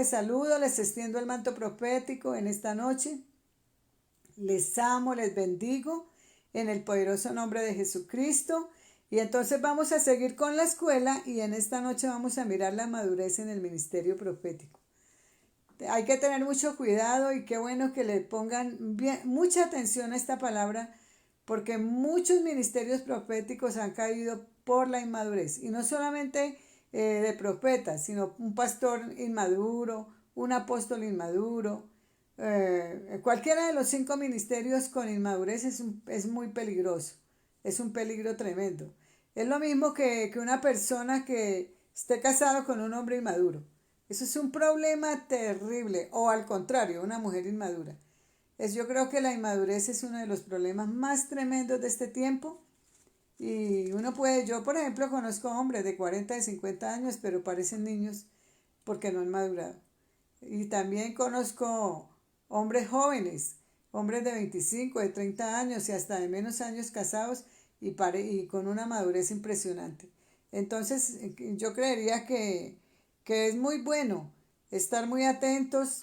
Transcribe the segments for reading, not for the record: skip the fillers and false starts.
Les saludo, les extiendo el manto profético en esta noche. Les amo, les bendigo en el poderoso nombre de Jesucristo. Y entonces vamos a seguir con la escuela y en esta noche vamos a mirar la madurez en el ministerio profético. Hay que tener mucho cuidado y qué bueno que le pongan mucha atención a esta palabra porque muchos ministerios proféticos han caído por la inmadurez y no solamente de profetas, sino un pastor inmaduro, un apóstol inmaduro. Cualquiera de los 5 ministerios con inmadurez es muy peligroso, es un peligro tremendo. Es lo mismo que una persona que esté casado con un hombre inmaduro. Eso es un problema terrible, o al contrario, una mujer inmadura. Yo creo que la inmadurez es uno de los problemas más tremendos de este tiempo. Y yo por ejemplo conozco hombres de 40 y 50 años, pero parecen niños porque no han madurado. Y también conozco hombres jóvenes, hombres de 25, de 30 años y hasta de menos años casados y con una madurez impresionante. Entonces yo creería que es muy bueno estar muy atentos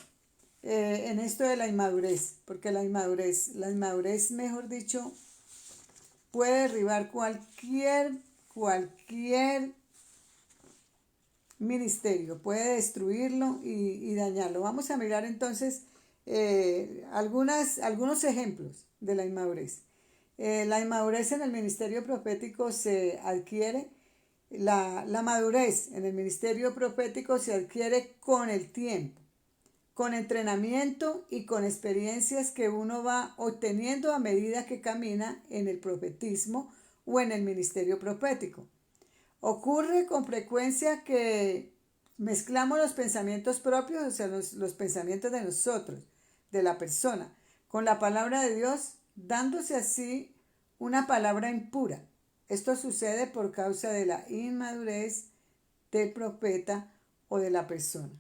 en esto de la inmadurez, porque la inmadurez, mejor dicho, puede derribar cualquier ministerio, puede destruirlo y dañarlo. Vamos a mirar entonces algunos ejemplos de la inmadurez. La inmadurez en el ministerio profético se adquiere, la madurez en el ministerio profético se adquiere con el tiempo, con entrenamiento y con experiencias que uno va obteniendo a medida que camina en el profetismo o en el ministerio profético. Ocurre con frecuencia que mezclamos los pensamientos propios, o sea, los pensamientos de nosotros, de la persona, con la palabra de Dios, dándose así una palabra impura. Esto sucede por causa de la inmadurez del profeta o de la persona.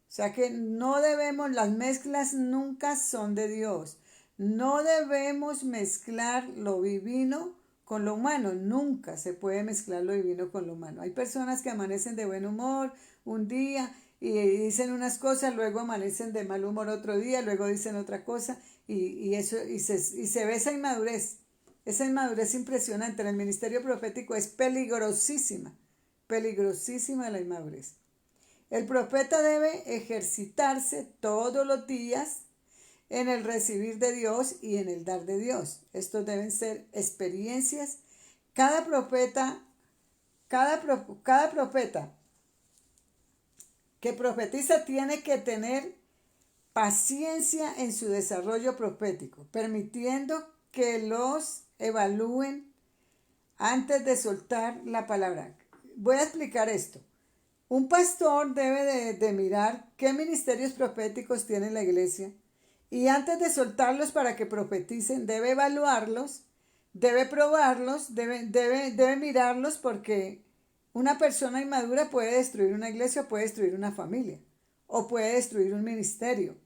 O sea que las mezclas nunca son de Dios. No debemos mezclar lo divino con lo humano. Nunca se puede mezclar lo divino con lo humano. Hay personas que amanecen de buen humor un día y dicen unas cosas, luego amanecen de mal humor otro día, luego dicen otra cosa y se ve esa inmadurez. Esa inmadurez impresionante en el ministerio profético es peligrosísima la inmadurez. El profeta debe ejercitarse todos los días en el recibir de Dios y en el dar de Dios. Estos deben ser experiencias. Cada profeta que profetiza tiene que tener paciencia en su desarrollo profético, permitiendo que los evalúen antes de soltar la palabra. Voy a explicar esto. Un pastor debe de mirar qué ministerios proféticos tiene la iglesia y antes de soltarlos para que profeticen, debe evaluarlos, debe probarlos, debe mirarlos porque una persona inmadura puede destruir una iglesia, puede destruir una familia o puede destruir un ministerio.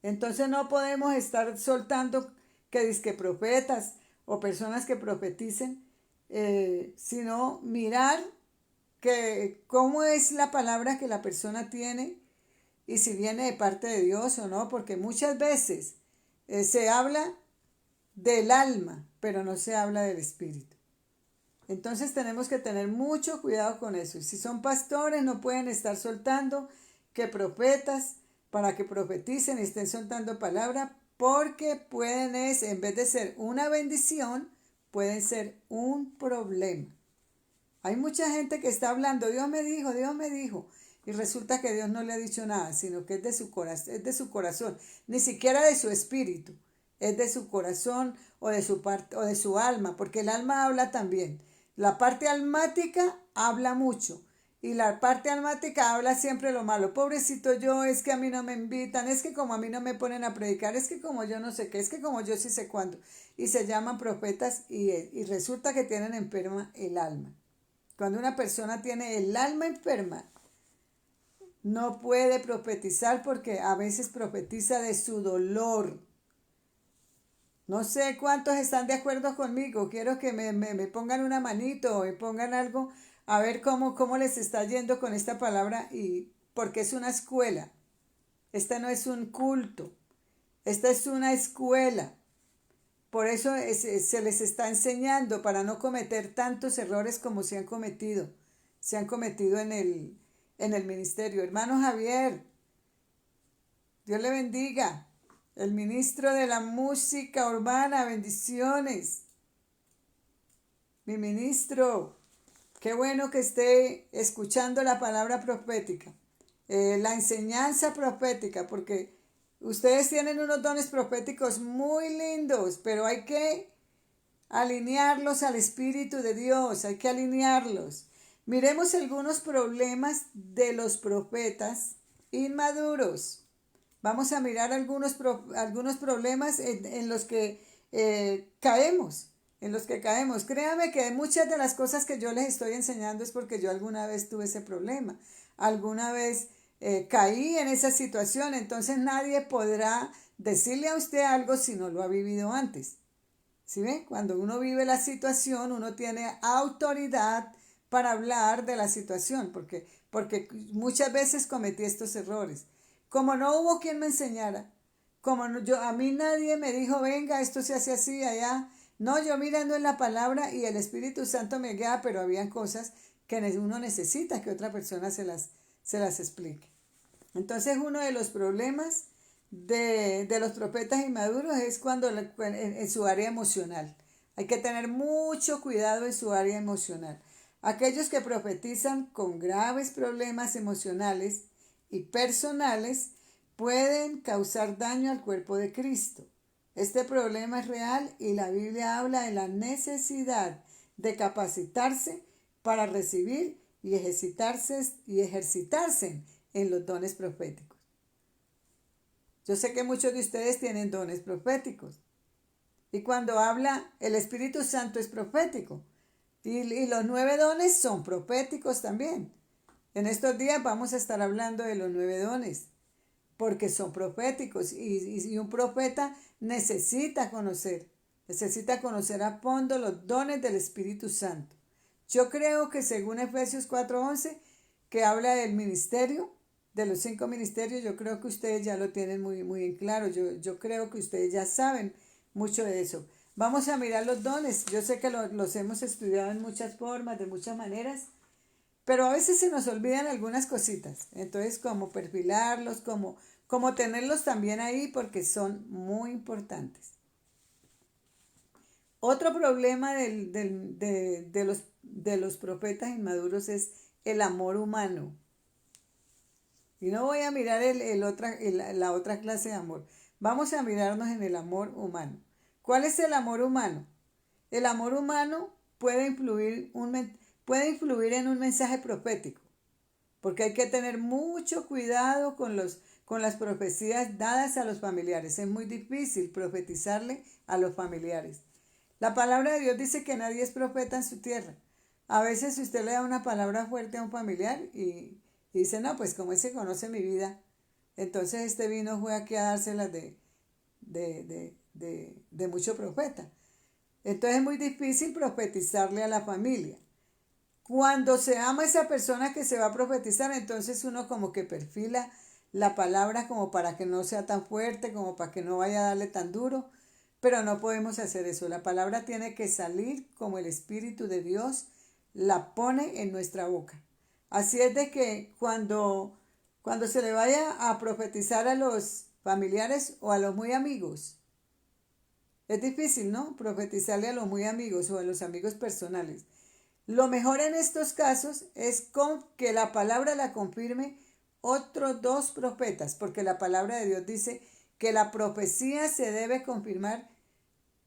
Entonces no podemos estar soltando que dizque profetas o personas que profeticen, sino mirar cómo es la palabra que la persona tiene y si viene de parte de Dios o no, porque muchas veces se habla del alma, pero no se habla del espíritu. Entonces tenemos que tener mucho cuidado con eso. Y si son pastores, no pueden estar soltando que profetas para que profeticen y estén soltando palabra, porque en vez de ser una bendición, pueden ser un problema. Hay mucha gente que está hablando, Dios me dijo, y resulta que Dios no le ha dicho nada, sino que es de su corazón, ni siquiera de su espíritu, es de su corazón o de su alma, porque el alma habla también. La parte almática habla mucho y la parte almática habla siempre lo malo. Pobrecito yo, es que a mí no me invitan, es que como a mí no me ponen a predicar, es que como yo no sé qué, es que como yo sí sé cuándo. Y se llaman profetas y resulta que tienen enferma el alma. Cuando una persona tiene el alma enferma, no puede profetizar porque a veces profetiza de su dolor. No sé cuántos están de acuerdo conmigo. Quiero que me pongan una manito o me pongan algo a ver cómo les está yendo con esta palabra y porque es una escuela. Esta no es un culto, esta es una escuela. Por eso se les está enseñando para no cometer tantos errores como se han cometido en el ministerio. Hermano Javier, Dios le bendiga. El ministro de la música urbana, bendiciones. Mi ministro, qué bueno que esté escuchando la palabra profética, la enseñanza profética, porque ustedes tienen unos dones proféticos muy lindos, pero hay que alinearlos al Espíritu de Dios, hay que alinearlos. Miremos algunos problemas de los profetas inmaduros. Vamos a mirar algunos problemas en los que caemos, en los que caemos. Créame que muchas de las cosas que yo les estoy enseñando es porque yo alguna vez tuve ese problema, alguna vez caí en esa situación, entonces nadie podrá decirle a usted algo si no lo ha vivido antes. ¿Sí ve? Cuando uno vive la situación, uno tiene autoridad para hablar de la situación, porque muchas veces cometí estos errores. Como no hubo quien me enseñara, a mí nadie me dijo, venga, esto se hace así, allá. No, yo mirando en la palabra y el Espíritu Santo me guía, pero habían cosas que uno necesita que otra persona se las explique. Entonces uno de los problemas de los profetas inmaduros es cuando en su área emocional. Hay que tener mucho cuidado en su área emocional. Aquellos que profetizan con graves problemas emocionales y personales pueden causar daño al cuerpo de Cristo. Este problema es real y la Biblia habla de la necesidad de capacitarse para recibir y ejercitarse en los dones proféticos. Yo sé que muchos de ustedes tienen dones proféticos. Y cuando habla, el Espíritu Santo es profético. Y los 9 dones son proféticos también. En estos días vamos a estar hablando de los 9 dones, porque son proféticos. Y un profeta necesita conocer a fondo los dones del Espíritu Santo. Yo creo que según Efesios 4:11, que habla del ministerio, de los 5 ministerios, yo creo que ustedes ya lo tienen muy, muy en claro. Yo creo que ustedes ya saben mucho de eso. Vamos a mirar los dones. Yo sé que los hemos estudiado en muchas formas, de muchas maneras, pero a veces se nos olvidan algunas cositas. Entonces, como perfilarlos, como tenerlos también ahí, porque son muy importantes. Otro problema de los profetas inmaduros es el amor humano. Y no voy a mirar la otra clase de amor. Vamos a mirarnos en el amor humano. ¿Cuál es el amor humano? El amor humano puede influir en un mensaje profético, porque hay que tener mucho cuidado con las profecías dadas a los familiares. Es muy difícil profetizarle a los familiares. La palabra de Dios dice que nadie es profeta en su tierra. A veces usted le da una palabra fuerte a un familiar y dice, no, pues como ese conoce mi vida, entonces este vino fue aquí a dárselas de mucho profeta. Entonces es muy difícil profetizarle a la familia. Cuando se ama a esa persona que se va a profetizar, entonces uno como que perfila la palabra como para que no sea tan fuerte, como para que no vaya a darle tan duro, pero no podemos hacer eso. La palabra tiene que salir como el Espíritu de Dios la pone en nuestra boca. Así es de que cuando se le vaya a profetizar a los familiares o a los muy amigos, es difícil, ¿no? Profetizarle a los muy amigos o a los amigos personales. Lo mejor en estos casos es que la palabra la confirme otros 2 profetas, porque la palabra de Dios dice que la profecía se debe confirmar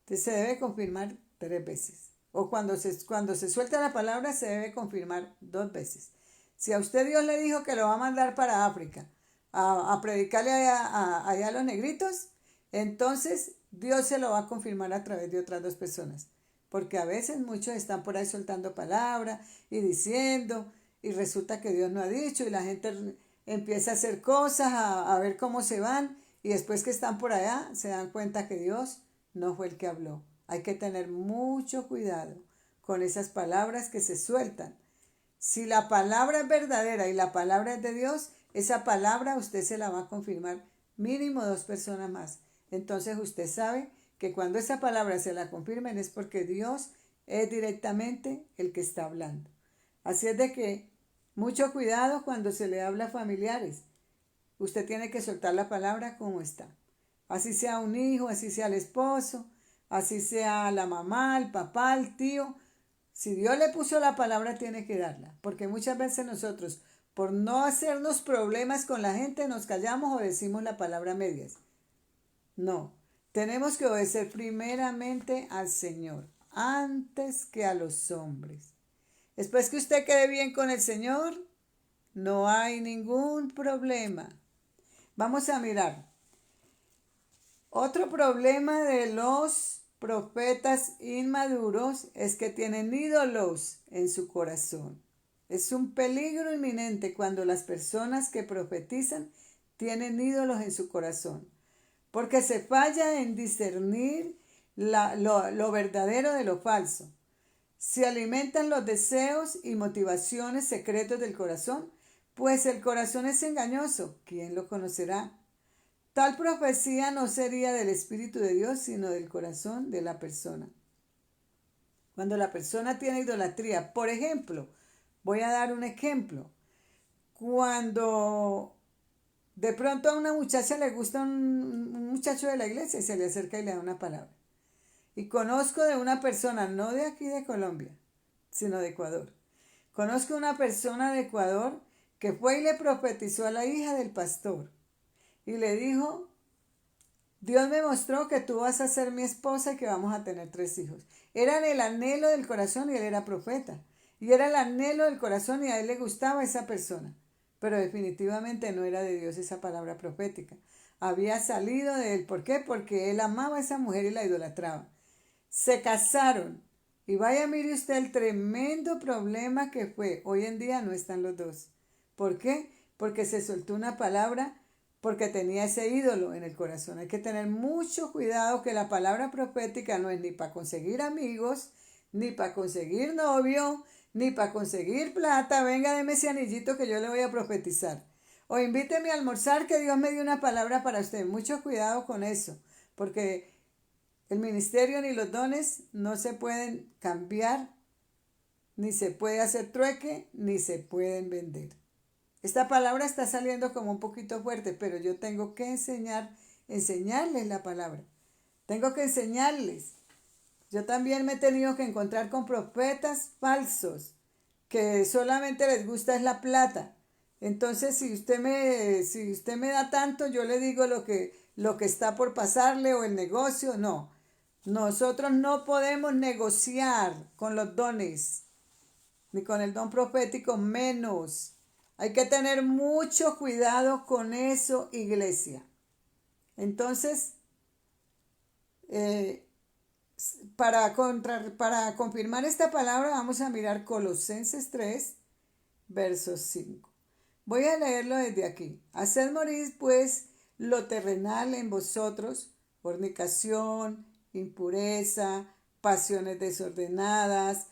3 veces. O cuando se suelta la palabra se debe confirmar 2 veces. Si a usted Dios le dijo que lo va a mandar para África a predicarle allá a los negritos, entonces Dios se lo va a confirmar a través de otras 2 personas. Porque a veces muchos están por ahí soltando palabra y diciendo, y resulta que Dios no ha dicho, y la gente empieza a hacer cosas, a ver cómo se van, y después que están por allá se dan cuenta que Dios no fue el que habló. Hay que tener mucho cuidado con esas palabras que se sueltan. Si la palabra es verdadera y la palabra es de Dios, esa palabra usted se la va a confirmar mínimo 2 personas más. Entonces usted sabe que cuando esa palabra se la confirmen es porque Dios es directamente el que está hablando. Así es de que mucho cuidado cuando se le habla a familiares. Usted tiene que soltar la palabra como está. Así sea un hijo, así sea el esposo, así sea la mamá, el papá, el tío. Si Dios le puso la palabra, tiene que darla. Porque muchas veces nosotros, por no hacernos problemas con la gente, nos callamos o decimos la palabra a medias. No, tenemos que obedecer primeramente al Señor, antes que a los hombres. Después que usted quede bien con el Señor, no hay ningún problema. Vamos a mirar. Otro problema de los profetas inmaduros es que tienen ídolos en su corazón. Es un peligro inminente cuando las personas que profetizan tienen ídolos en su corazón, porque se falla en discernir lo verdadero de lo falso. Se alimentan los deseos y motivaciones secretos del corazón, pues el corazón es engañoso. ¿Quién lo conocerá? Tal profecía no sería del Espíritu de Dios, sino del corazón de la persona. Cuando la persona tiene idolatría, por ejemplo, voy a dar un ejemplo. Cuando de pronto a una muchacha le gusta un muchacho de la iglesia y se le acerca y le da una palabra. Y conozco de una persona, no de aquí de Colombia, sino de Ecuador. Conozco una persona de Ecuador que fue y le profetizó a la hija del pastor. Y le dijo, Dios me mostró que tú vas a ser mi esposa y que vamos a tener 3 hijos. Era el anhelo del corazón y él era profeta. Y era el anhelo del corazón y a él le gustaba esa persona. Pero definitivamente no era de Dios esa palabra profética. Había salido de él. ¿Por qué? Porque él amaba a esa mujer y la idolatraba. Se casaron. Y vaya, mire usted el tremendo problema que fue. Hoy en día no están los dos. ¿Por qué? Porque se soltó una palabra, porque tenía ese ídolo en el corazón. Hay que tener mucho cuidado que la palabra profética no es ni para conseguir amigos, ni para conseguir novio, ni para conseguir plata. Venga, deme ese anillito que yo le voy a profetizar. O invíteme a almorzar que Dios me dio una palabra para usted. Mucho cuidado con eso, porque el ministerio ni los dones no se pueden cambiar, ni se puede hacer trueque, ni se pueden vender. Esta palabra está saliendo como un poquito fuerte, pero yo tengo que enseñarles la palabra. Tengo que enseñarles. Yo también me he tenido que encontrar con profetas falsos, que solamente les gusta es la plata. Entonces, si usted me da tanto, yo le digo lo que está por pasarle o el negocio, no. Nosotros no podemos negociar con los dones, ni con el don profético menos. Hay que tener mucho cuidado con eso, iglesia. Entonces, para confirmar esta palabra, vamos a mirar Colosenses 3, verso 5. Voy a leerlo desde aquí. Haced morir, pues, lo terrenal en vosotros, fornicación, impureza, pasiones desordenadas,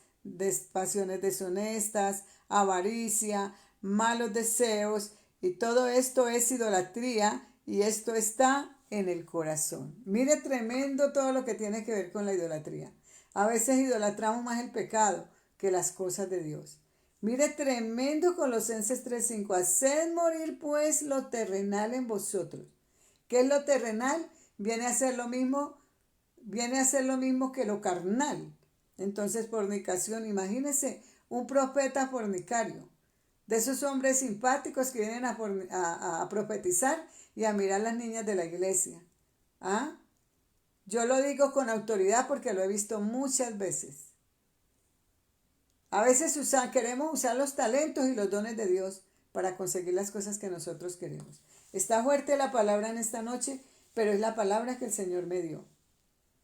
pasiones deshonestas, avaricia, malos deseos, y todo esto es idolatría, y esto está en el corazón. Mire, tremendo todo lo que tiene que ver con la idolatría. A veces idolatramos más el pecado que las cosas de Dios. Mire, tremendo Colosenses 3:5. Haced morir pues lo terrenal en vosotros. ¿Qué es lo terrenal? Viene a ser lo mismo que lo carnal. Entonces, fornicación, imagínese un profeta fornicario, de esos hombres simpáticos que vienen a profetizar y a mirar a las niñas de la iglesia. ¿Ah? Yo lo digo con autoridad porque lo he visto muchas veces. A veces queremos usar los talentos y los dones de Dios para conseguir las cosas que nosotros queremos. Está fuerte la palabra en esta noche, pero es la palabra que el Señor me dio.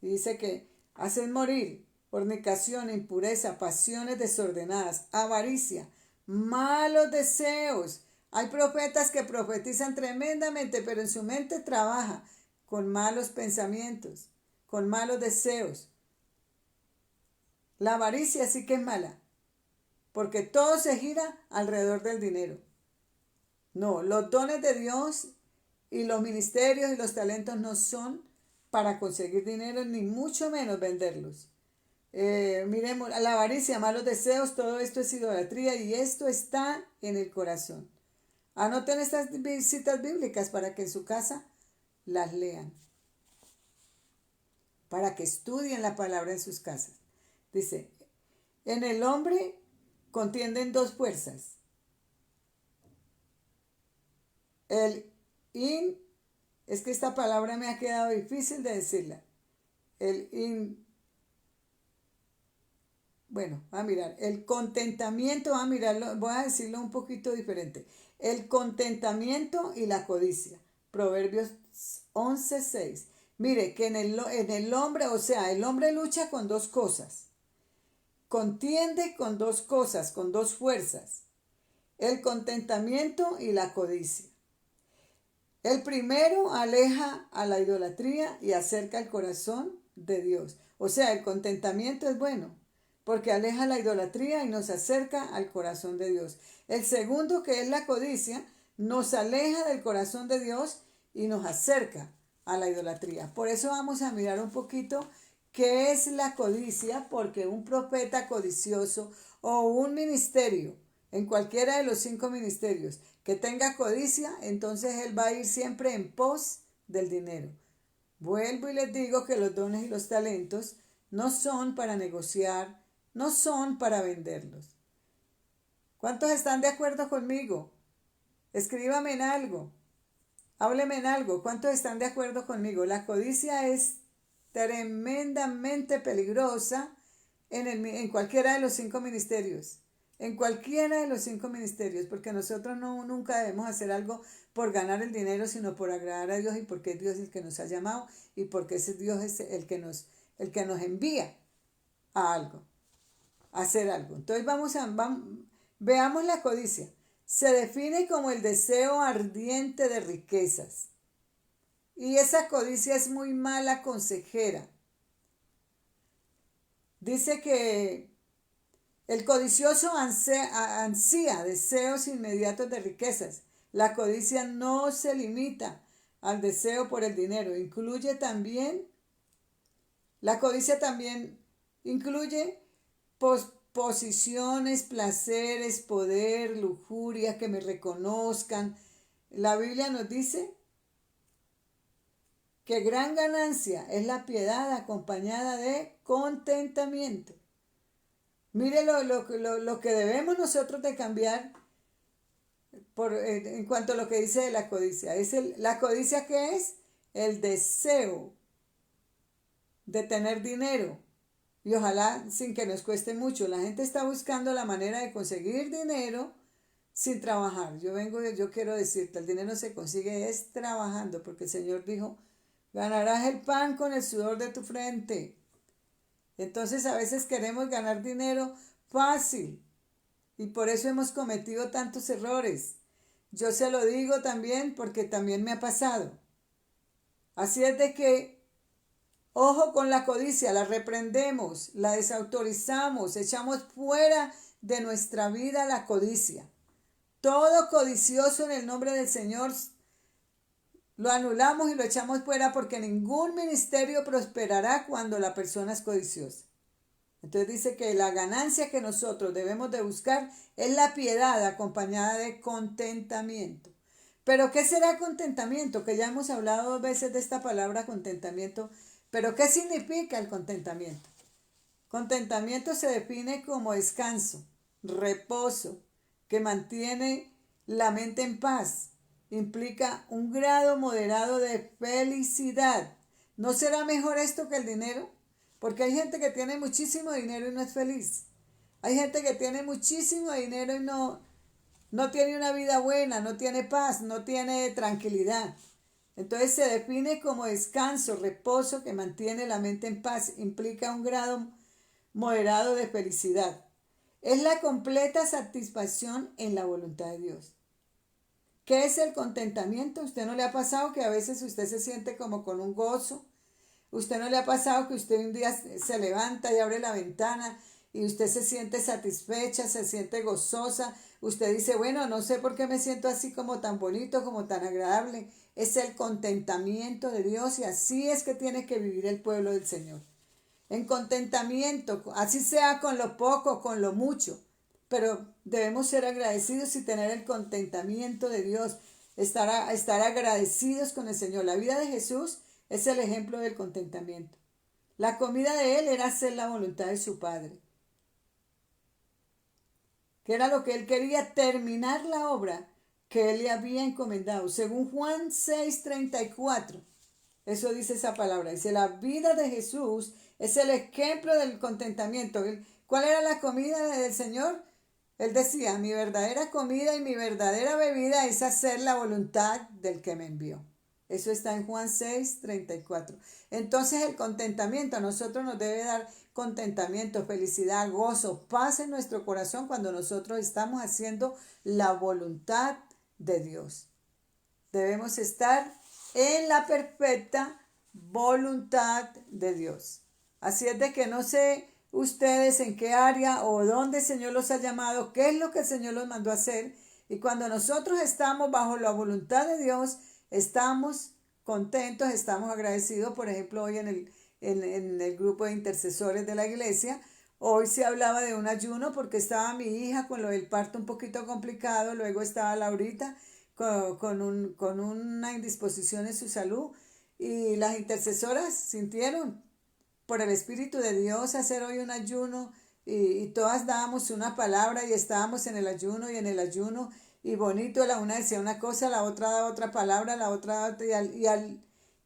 Y dice que hacen morir fornicación, impureza, pasiones desordenadas, avaricia, malos deseos. Hay profetas que profetizan tremendamente, pero en su mente trabaja con malos pensamientos, con malos deseos. La avaricia sí que es mala, porque todo se gira alrededor del dinero. No, los dones de Dios y los ministerios y los talentos no son para conseguir dinero, ni mucho menos venderlos. Miremos, la avaricia, malos deseos, todo esto es idolatría y esto está en el corazón. Anoten estas citas bíblicas para que en su casa las lean, para que estudien la palabra en sus casas. Dice, en el hombre contienden dos fuerzas. El in, es que esta palabra me ha quedado difícil de decirla. El in, bueno, a mirar, el contentamiento, a mirarlo, voy a decirlo un poquito diferente. El contentamiento y la codicia. Proverbios 11:6. Mire, que en el hombre, o sea, el hombre lucha con dos cosas. Contiende con dos cosas, con dos fuerzas. El contentamiento y la codicia. El primero aleja a la idolatría y acerca el corazón de Dios. O sea, el contentamiento es bueno, porque aleja la idolatría y nos acerca al corazón de Dios. El segundo, que es la codicia, nos aleja del corazón de Dios y nos acerca a la idolatría. Por eso vamos a mirar un poquito qué es la codicia, porque un profeta codicioso o un ministerio, en cualquiera de los 5 ministerios, que tenga codicia, entonces él va a ir siempre en pos del dinero. Vuelvo y les digo que los dones y los talentos no son para negociar, no son para venderlos. ¿Cuántos están de acuerdo conmigo? Escríbame en algo, hábleme en algo. ¿Cuántos están de acuerdo conmigo? La codicia es tremendamente peligrosa en cualquiera de los 5 ministerios. En cualquiera de los 5 ministerios, porque nosotros nunca debemos hacer algo por ganar el dinero, sino por agradar a Dios y porque es Dios el que nos ha llamado y porque ese Dios es el que nos envía a algo, a hacer algo. Entonces veamos la codicia. Se define como el deseo ardiente de riquezas. Y esa codicia es muy mala consejera. Dice que el codicioso ansía deseos inmediatos de riquezas. La codicia no se limita al deseo por el dinero. La codicia también incluye posiciones, placeres, poder, lujuria, que me reconozcan. La Biblia nos dice que gran ganancia es la piedad acompañada de contentamiento. Mire lo que debemos nosotros de cambiar en cuanto a lo que dice de la codicia. La codicia, ¿qué es? El deseo de tener dinero. Y ojalá sin que nos cueste mucho. La gente está buscando la manera de conseguir dinero sin trabajar. Yo quiero decirte, el dinero se consigue es trabajando, porque el Señor dijo, ganarás el pan con el sudor de tu frente. Entonces a veces queremos ganar dinero fácil y por eso hemos cometido tantos errores. Yo se lo digo también porque también me ha pasado. Así es de que, ojo con la codicia, la reprendemos, la desautorizamos, echamos fuera de nuestra vida la codicia. Todo codicioso en el nombre del Señor lo anulamos y lo echamos fuera, porque ningún ministerio prosperará cuando la persona es codiciosa. Entonces dice que la ganancia que nosotros debemos de buscar es la piedad acompañada de contentamiento. Pero ¿qué será contentamiento? Que ya hemos hablado 2 veces de esta palabra contentamiento. Pero ¿qué significa el contentamiento? Contentamiento se define como descanso, reposo, que mantiene la mente en paz. Implica un grado moderado de felicidad. ¿No será mejor esto que el dinero? Porque hay gente que tiene muchísimo dinero y no es feliz. Hay gente que tiene muchísimo dinero y no tiene una vida buena, no tiene paz, no tiene tranquilidad. Entonces se define como descanso, reposo que mantiene la mente en paz. Implica un grado moderado de felicidad. Es la completa satisfacción en la voluntad de Dios. ¿Qué es el contentamiento? ¿Usted no le ha pasado que a veces usted se siente como con un gozo? ¿Usted no le ha pasado que usted un día se levanta y abre la ventana y usted se siente satisfecha, se siente gozosa usted dice, bueno, no sé por qué me siento así como tan bonito, como tan agradable. Es el contentamiento de Dios y así es que tiene que vivir el pueblo del Señor. En contentamiento, así sea con lo poco, con lo mucho. Pero debemos ser agradecidos y tener el contentamiento de Dios, estar agradecidos con el Señor. La vida de Jesús es el ejemplo del contentamiento. La comida de Él era hacer la voluntad de su Padre, que era lo que Él quería, terminar la obra que Él le había encomendado. Según Juan 6:34, eso dice esa palabra. Dice, la vida de Jesús es el ejemplo del contentamiento. ¿Cuál era la comida del Señor? Él decía, mi verdadera comida y mi verdadera bebida es hacer la voluntad del que me envió. Eso está en Juan 6:34. Entonces el contentamiento a nosotros nos debe dar contentamiento, felicidad, gozo, paz en nuestro corazón cuando nosotros estamos haciendo la voluntad de Dios. Debemos estar en la perfecta voluntad de Dios. Así es de que no sé ustedes en qué área o dónde el Señor los ha llamado, qué es lo que el Señor los mandó a hacer. Y cuando nosotros estamos bajo la voluntad de Dios, estamos contentos, estamos agradecidos. Por ejemplo, hoy en el grupo de intercesores de la iglesia, hoy se hablaba de un ayuno porque estaba mi hija con lo del parto un poquito complicado, luego estaba Laurita con una indisposición en su salud y las intercesoras sintieron por el Espíritu de Dios hacer hoy un ayuno y todas dábamos una palabra y estábamos en el ayuno y en el ayuno y bonito, la una decía una cosa, la otra daba otra palabra, la otra daba otra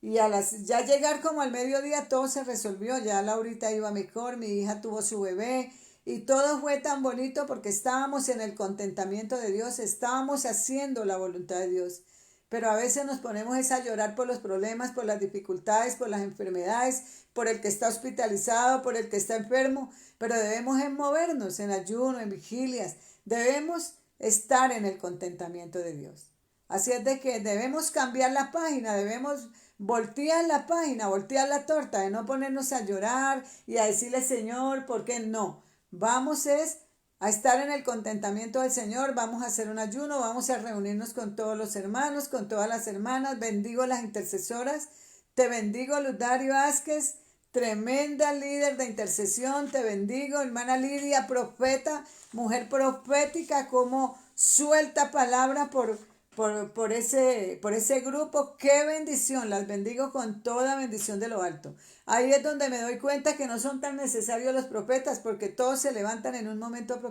ya llegar como al mediodía todo se resolvió, ya Laurita iba mejor, mi hija tuvo su bebé y todo fue tan bonito porque estábamos en el contentamiento de Dios, estábamos haciendo la voluntad de Dios. Pero a veces nos ponemos a llorar por los problemas, por las dificultades, por las enfermedades, por el que está hospitalizado, por el que está enfermo, pero debemos movernos en ayuno, en vigilias, debemos estar en el contentamiento de Dios. Así es de que debemos cambiar la página, debemos voltear la página, voltear la torta, de no ponernos a llorar y a decirle, Señor, ¿por qué no? Vamos a estar en el contentamiento del Señor, vamos a hacer un ayuno, vamos a reunirnos con todos los hermanos, con todas las hermanas, bendigo las intercesoras, te bendigo Luz Dario Vázquez, tremenda líder de intercesión, te bendigo hermana Lidia, profeta, mujer profética, como suelta palabra por ese grupo, qué bendición, las bendigo con toda bendición de lo alto. Ahí es donde me doy cuenta que no son tan necesarios los profetas, porque todos se levantan en un momento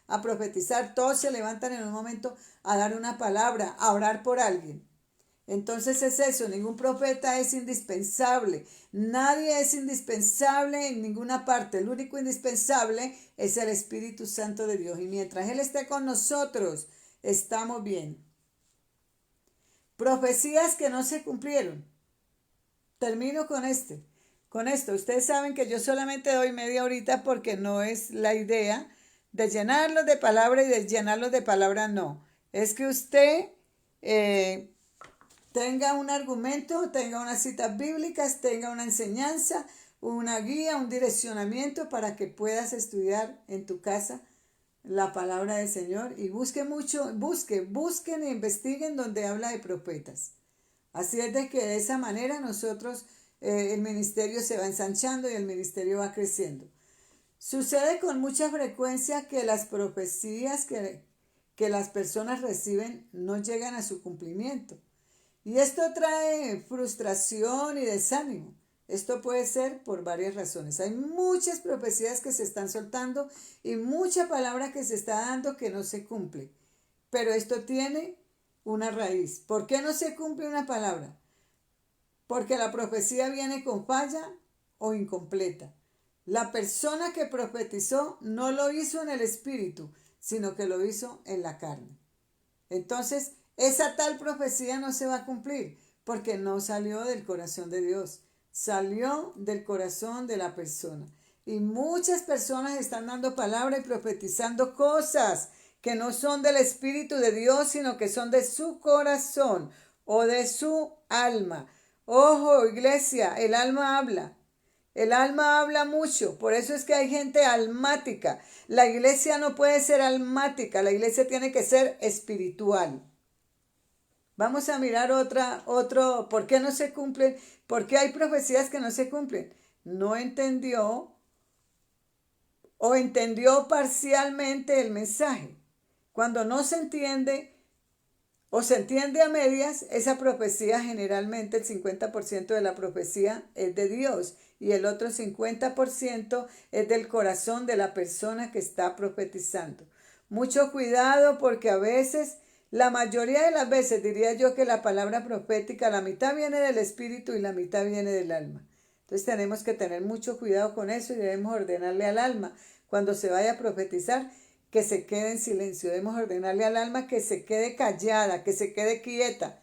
a profetizar, todos se levantan en un momento a dar una palabra, a orar por alguien. Entonces es eso, ningún profeta es indispensable, nadie es indispensable en ninguna parte, el único indispensable es el Espíritu Santo de Dios y mientras Él esté con nosotros, estamos bien. Profecías que no se cumplieron. Termino con esto. Ustedes saben que yo solamente doy media horita porque no es la idea de llenarlos de palabra y de llenarlos de palabra, no. Es que usted tenga un argumento, tenga unas citas bíblicas, tenga una enseñanza, una guía, un direccionamiento para que puedas estudiar en tu casa la palabra del Señor y busquen e investiguen donde habla de profetas. Así es de que de esa manera nosotros, el ministerio se va ensanchando y el ministerio va creciendo. Sucede con mucha frecuencia que las profecías que las personas reciben no llegan a su cumplimiento. Y esto trae frustración y desánimo. Esto puede ser por varias razones. Hay muchas profecías que se están soltando y mucha palabra que se está dando que no se cumple. Pero esto tiene una raíz. ¿Por qué no se cumple una palabra? Porque la profecía viene con falla o incompleta. La persona que profetizó no lo hizo en el espíritu, sino que lo hizo en la carne. Entonces, esa tal profecía no se va a cumplir porque no salió del corazón de Dios, salió del corazón de la persona. Y muchas personas están dando palabra y profetizando cosas que no son del Espíritu de Dios, sino que son de su corazón o de su alma. Ojo, iglesia, el alma habla. El alma habla mucho, por eso es que hay gente almática. La iglesia no puede ser almática, la iglesia tiene que ser espiritual. Vamos a mirar ¿por qué no se cumplen? ¿Por qué hay profecías que no se cumplen? No entendió o entendió parcialmente el mensaje. Cuando no se entiende o se entiende a medias, esa profecía generalmente el 50% de la profecía es de Dios y el otro 50% es del corazón de la persona que está profetizando. Mucho cuidado porque a veces, la mayoría de las veces diría yo que la palabra profética, la mitad viene del espíritu y la mitad viene del alma. Entonces tenemos que tener mucho cuidado con eso y debemos ordenarle al alma cuando se vaya a profetizar que se quede en silencio. Debemos ordenarle al alma que se quede callada, que se quede quieta,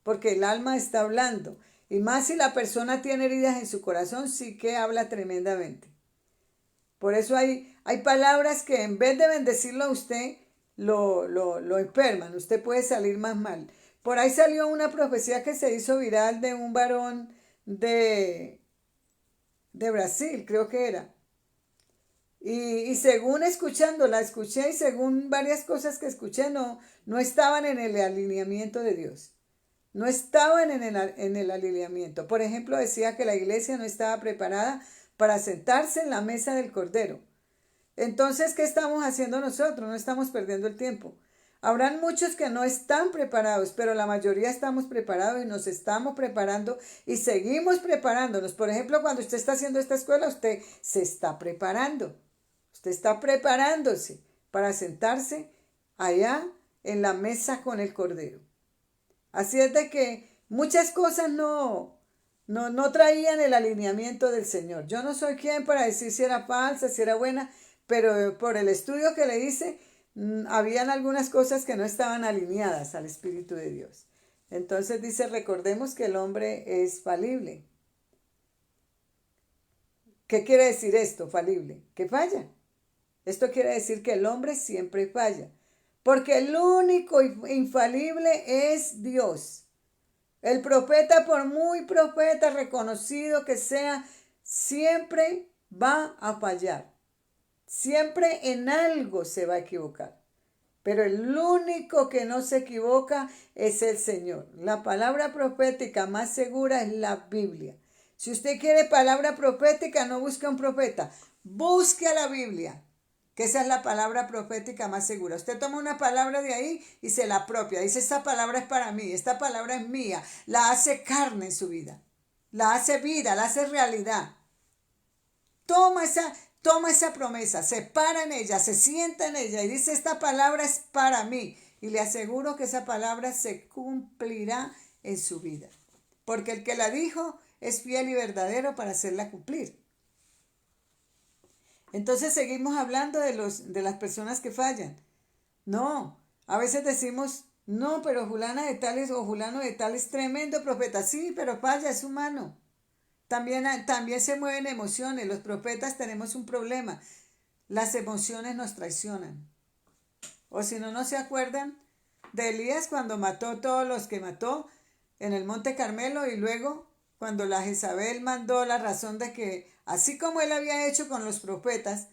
porque el alma está hablando. Y más si la persona tiene heridas en su corazón, sí que habla tremendamente. Por eso hay palabras que en vez de bendecirlo a usted, lo enferman. Usted puede salir más mal. Por ahí salió una profecía que se hizo viral de un varón de Brasil, creo que era. Y según la escuché y según varias cosas que escuché, no estaban en el alineamiento de Dios. No estaban en el alineamiento. Por ejemplo, decía que la iglesia no estaba preparada para sentarse en la mesa del Cordero. Entonces, ¿qué estamos haciendo nosotros? No estamos perdiendo el tiempo. Habrán muchos que no están preparados, pero la mayoría estamos preparados y nos estamos preparando y seguimos preparándonos. Por ejemplo, cuando usted está haciendo esta escuela, usted se está preparando. Usted está preparándose para sentarse allá en la mesa con el Cordero. Así es de que muchas cosas no traían el alineamiento del Señor. Yo no soy quien para decir si era falsa, si era buena, pero por el estudio que le hice, habían algunas cosas que no estaban alineadas al Espíritu de Dios. Entonces dice, recordemos que el hombre es falible. ¿Qué quiere decir esto, falible? Que falla. Esto quiere decir que el hombre siempre falla, porque el único infalible es Dios. El profeta, por muy profeta reconocido que sea, siempre va a fallar. Siempre en algo se va a equivocar. Pero el único que no se equivoca es el Señor. La palabra profética más segura es la Biblia. Si usted quiere palabra profética, no busque un profeta. Busque a la Biblia, que esa es la palabra profética más segura. Usted toma una palabra de ahí y se la apropia. Dice, esta palabra es para mí, esta palabra es mía. La hace carne en su vida. La hace vida, la hace realidad. Toma esa promesa, se para en ella, se sienta en ella y dice, esta palabra es para mí. Y le aseguro que esa palabra se cumplirá en su vida. Porque el que la dijo es fiel y verdadero para hacerla cumplir. Entonces seguimos hablando de las personas que fallan. No, a veces decimos, no, pero fulana de tales o fulano de tal es tremendo profeta. Sí, pero falla, es humano. También se mueven emociones. Los profetas tenemos un problema. Las emociones nos traicionan. O si no se acuerdan de Elías cuando mató todos los que mató en el Monte Carmelo y luego cuando la Jezabel mandó la razón de que así como él había hecho con los profetas,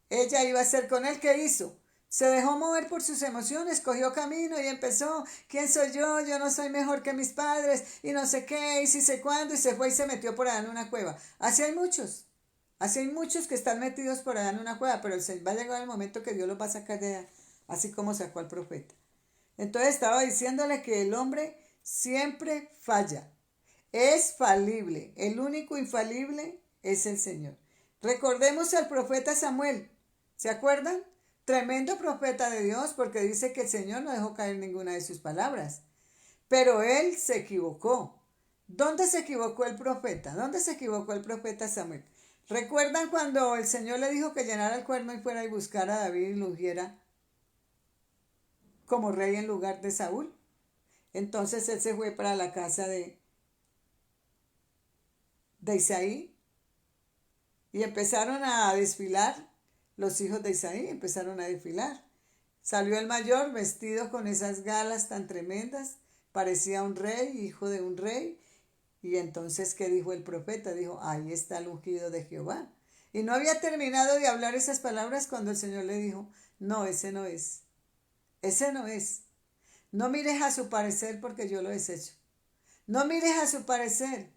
ella iba a hacer con él. ¿Qué hizo? Se dejó mover por sus emociones, cogió camino y empezó, ¿quién soy yo? Yo no soy mejor que mis padres y no sé qué, y si sé cuándo, y se fue y se metió por allá en una cueva. Así hay muchos que están metidos por allá en una cueva, pero va a llegar el momento que Dios los va a sacar de allá, así como sacó al profeta. Entonces estaba diciéndole que el hombre siempre falla, es falible, el único infalible es el Señor. Recordemos al profeta Samuel, ¿se acuerdan? Tremendo profeta de Dios, porque dice que el Señor no dejó caer ninguna de sus palabras. Pero él se equivocó. ¿Dónde se equivocó el profeta? ¿Dónde se equivocó el profeta Samuel? ¿Recuerdan cuando el Señor le dijo que llenara el cuerno y fuera y buscara a David y lo ungiera como rey en lugar de Saúl? Entonces él se fue para la casa de Isaí y empezaron a desfilar. Los hijos de Isaí empezaron a desfilar. Salió el mayor vestido con esas galas tan tremendas, parecía un rey, hijo de un rey, Y entonces, ¿qué dijo el profeta? Dijo, ahí está el ungido de Jehová. Y no había terminado de hablar esas palabras cuando el Señor le dijo, no, ese no es, ese no es. No mires a su parecer porque yo lo desecho. No mires a su parecer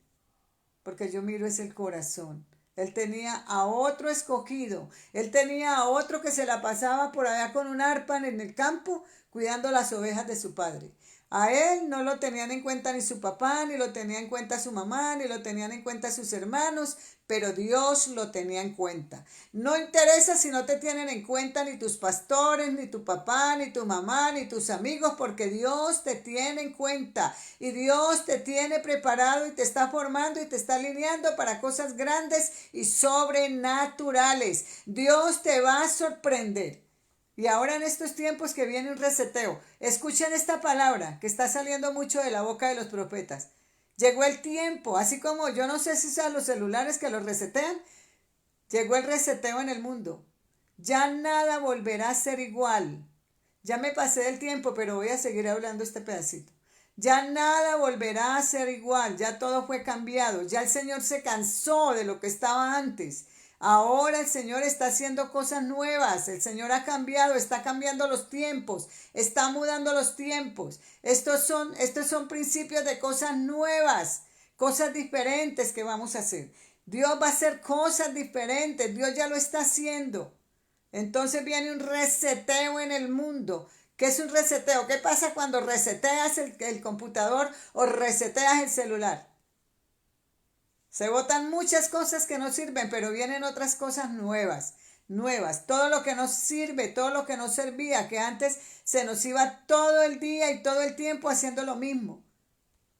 porque yo miro es el corazón. Él tenía a otro escogido. Él tenía a otro que se la pasaba por allá con un arpa en el campo cuidando las ovejas de su padre. A él no lo tenían en cuenta ni su papá, ni lo tenía en cuenta su mamá, ni lo tenían en cuenta sus hermanos, pero Dios lo tenía en cuenta. No interesa si no te tienen en cuenta ni tus pastores, ni tu papá, ni tu mamá, ni tus amigos, porque Dios te tiene en cuenta y Dios te tiene preparado y te está formando y te está alineando para cosas grandes y sobrenaturales. Dios te va a sorprender. Y ahora en estos tiempos que viene un reseteo, escuchen esta palabra que está saliendo mucho de la boca de los profetas. Llegó el tiempo, así como yo no sé si son los celulares que los resetean, llegó el reseteo en el mundo. Ya nada volverá a ser igual. Ya me pasé del tiempo, pero voy a seguir hablando este pedacito. Ya nada volverá a ser igual, ya todo fue cambiado, ya el Señor se cansó de lo que estaba antes. Ahora el Señor está haciendo cosas nuevas, el Señor ha cambiado, está cambiando los tiempos, está mudando los tiempos. Estos son principios de cosas nuevas, cosas diferentes que vamos a hacer. Dios va a hacer cosas diferentes, Dios ya lo está haciendo. Entonces viene un reseteo en el mundo. ¿Qué es un reseteo? ¿Qué pasa cuando reseteas el computador o reseteas el celular? Se botan muchas cosas que no sirven, pero vienen otras cosas nuevas, nuevas. Todo lo que nos sirve, todo lo que nos servía, que antes se nos iba todo el día y todo el tiempo haciendo lo mismo.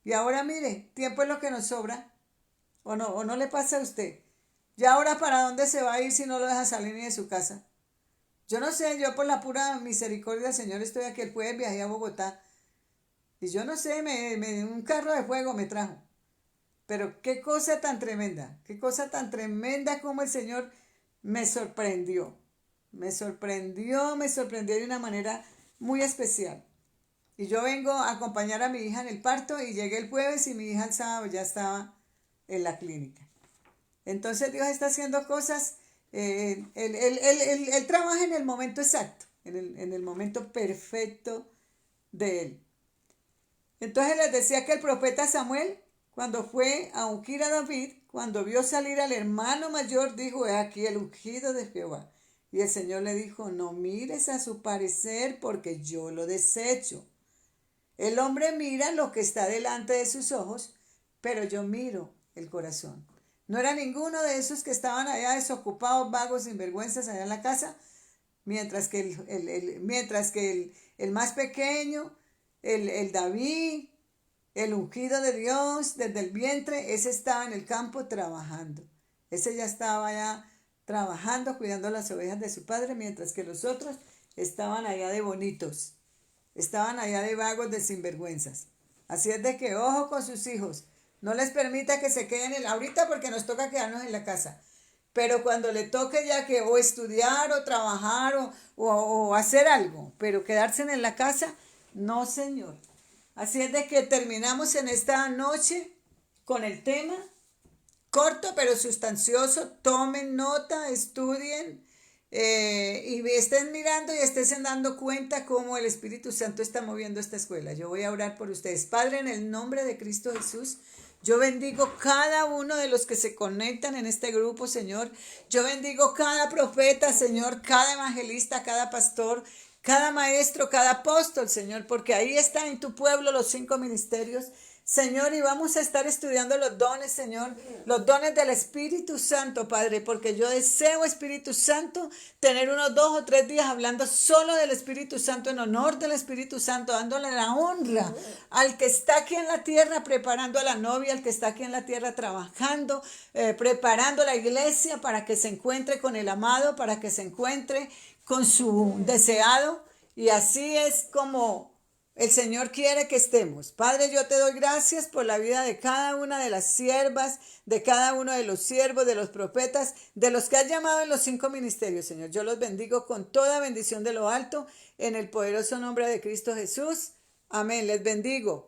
Y ahora mire, tiempo es lo que nos sobra. O no le pasa a usted. ¿Y ahora para dónde se va a ir si no lo deja salir ni de su casa? Yo no sé, yo por la pura misericordia del Señor estoy aquí el jueves, viajé a Bogotá. Y yo no sé, un carro de fuego me trajo. Pero qué cosa tan tremenda, qué cosa tan tremenda como el Señor me sorprendió. Me sorprendió de una manera muy especial. Y yo vengo a acompañar a mi hija en el parto y llegué el jueves y mi hija el sábado ya estaba en la clínica. Entonces Dios está haciendo cosas, él trabaja en el momento exacto, en el momento perfecto de Él. Entonces les decía que el profeta Samuel, cuando fue a ungir a David, cuando vio salir al hermano mayor, dijo, he aquí el ungido de Jehová. Y el Señor le dijo, no mires a su parecer porque yo lo desecho. El hombre mira lo que está delante de sus ojos, pero yo miro el corazón. No era ninguno de esos que estaban allá desocupados, vagos, sinvergüenzas allá en la casa, mientras que el más pequeño, el David, el ungido de Dios desde el vientre, ese estaba en el campo trabajando. Ese ya estaba allá trabajando, cuidando las ovejas de su padre, mientras que los otros estaban allá de bonitos, estaban allá de vagos, de sinvergüenzas. Así es de que ojo con sus hijos. No les permita que se queden ahorita porque nos toca quedarnos en la casa. Pero cuando le toque ya que o estudiar o trabajar o hacer algo, pero quedarse en la casa, no, señor. Así es de que terminamos en esta noche con el tema corto pero sustancioso. Tomen nota, estudien y estén mirando y estén dando cuenta cómo el Espíritu Santo está moviendo esta escuela. Yo voy a orar por ustedes. Padre, en el nombre de Cristo Jesús, yo bendigo cada uno de los que se conectan en este grupo, Señor. Yo bendigo cada profeta, Señor, cada evangelista, cada pastor, cada maestro, cada apóstol, Señor, porque ahí están en tu pueblo los 5 ministerios, Señor, y vamos a estar estudiando los dones, Señor, los dones del Espíritu Santo, Padre, porque yo deseo, Espíritu Santo, tener unos 2 o 3 días hablando solo del Espíritu Santo, en honor del Espíritu Santo, dándole la honra al que está aquí en la tierra, preparando a la novia, al que está aquí en la tierra trabajando, preparando la iglesia para que se encuentre con el amado, para que se encuentre con su deseado, y así es como el Señor quiere que estemos. Padre, yo te doy gracias por la vida de cada una de las siervas, de cada uno de los siervos, de los profetas, de los que has llamado en los 5 ministerios, Señor. Yo los bendigo con toda bendición de lo alto, en el poderoso nombre de Cristo Jesús. Amén. Les bendigo.